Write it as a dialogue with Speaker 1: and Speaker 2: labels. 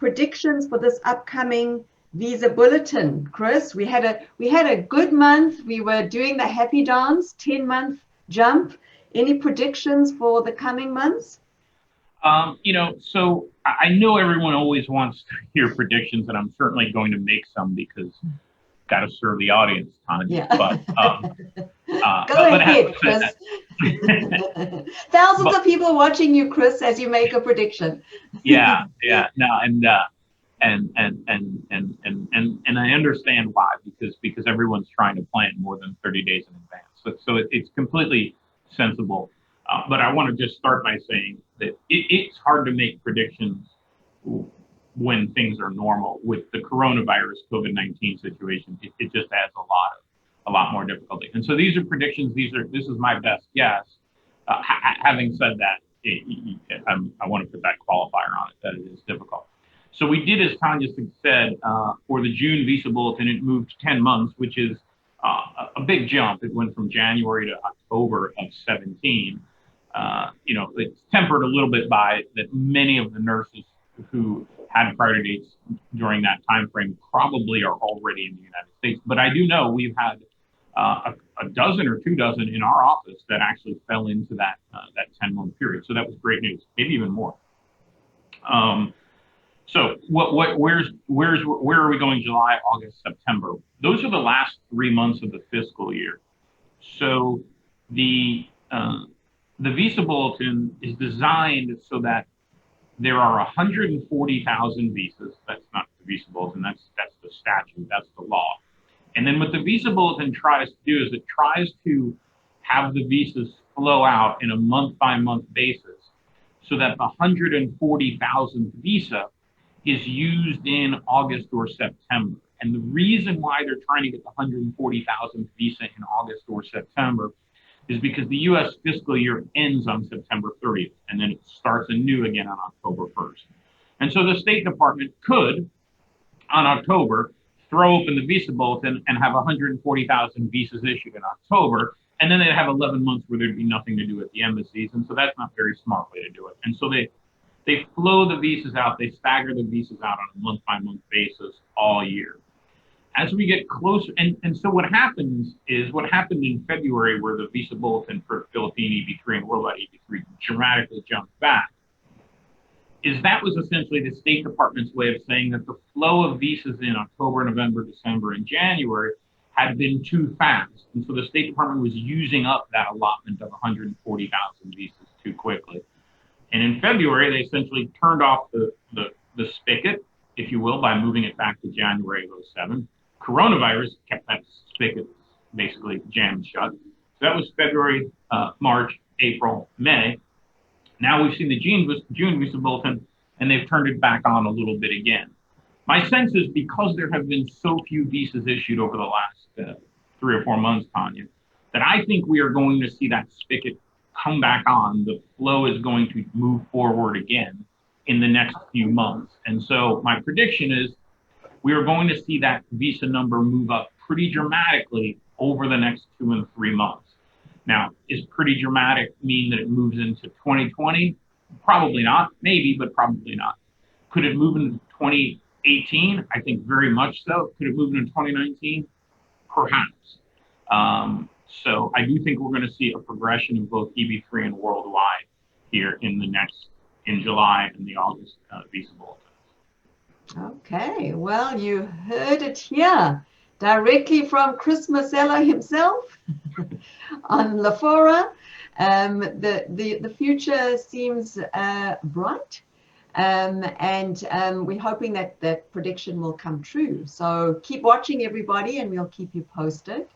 Speaker 1: predictions for this upcoming Visa Bulletin, Chris? We had a good month. We were doing the happy dance, 10-month jump. Any predictions for the coming months?
Speaker 2: So I know everyone always wants to hear predictions, and I'm certainly going to make some because got to serve the audience, Tanya.
Speaker 1: Yeah.
Speaker 2: But
Speaker 1: Go ahead, Chris. Thousands
Speaker 2: but
Speaker 1: of people watching you, Chris, as you make a prediction.
Speaker 2: yeah, no, and I understand why because everyone's trying to plan more than 30 days in advance. So it's completely sensible. But I want to just start by saying that it's hard to make predictions when things are normal. With the coronavirus COVID-19 situation, it just adds a lot more difficulty. And so these are predictions. This is my best guess. Having said that, I want to put that qualifier on it that it is difficult. So we did, as Tanya said, for the June Visa Bulletin, it moved 10 months, which is a big jump. It went from January to October of 17. It's tempered a little bit by that many of the nurses who had priority dates during that time frame probably are already in the United States. But I do know we've had a dozen or 2 dozen in our office that actually fell into that 10-month period. So that was great news, maybe even more. So where are we going? July, August, September. Those are the last 3 months of the fiscal year. So the Visa Bulletin is designed so that there are 140,000 visas. That's not the Visa Bulletin. That's the statute. That's the law. And then what the Visa Bulletin tries to do is it tries to have the visas flow out in a month-by-month basis so that the 140,000 visa is used in August or September. And the reason why they're trying to get the 140,000 visa in August or September is because the U.S. fiscal year ends on September 30th, and then it starts anew again on October 1st. And so the State Department could, on October, throw open the Visa Bulletin and have 140,000 visas issued in October, and then they'd have 11 months where there'd be nothing to do at the embassies, and so that's not a very smart way to do it. And so they flow the visas out, they stagger the visas out on a month-by-month basis all year. As we get closer, and so what happens is what happened in February, where the Visa Bulletin for Philippine EB3 and worldwide EB3 dramatically jumped back, is that was essentially the State Department's way of saying that the flow of visas in October, November, December, and January had been too fast. And so the State Department was using up that allotment of 140,000 visas too quickly. And in February, they essentially turned off the spigot, if you will, by moving it back to January of 2007. Coronavirus kept that spigot basically jammed shut. So that was February, March, April, May. Now we've seen the June Visa Bulletin, and they've turned it back on a little bit again. My sense is because there have been so few visas issued over the last 3 or 4 months, Tanya, that I think we are going to see that spigot come back on. The flow is going to move forward again in the next few months. And so my prediction is we are going to see that visa number move up pretty dramatically over the next 2 and 3 months. Now, is pretty dramatic mean that it moves into 2020? Probably not. Maybe, but probably not. Could it move into 2018? I think very much so. Could it move into 2019? Perhaps. So I do think we're going to see a progression of both EB3 and worldwide here in July and the August Visa Bulletin.
Speaker 1: Okay, well, you heard it here directly from Chris Musillo himself on LaFora. The future seems bright, and we're hoping that that prediction will come true. So keep watching, everybody, and we'll keep you posted.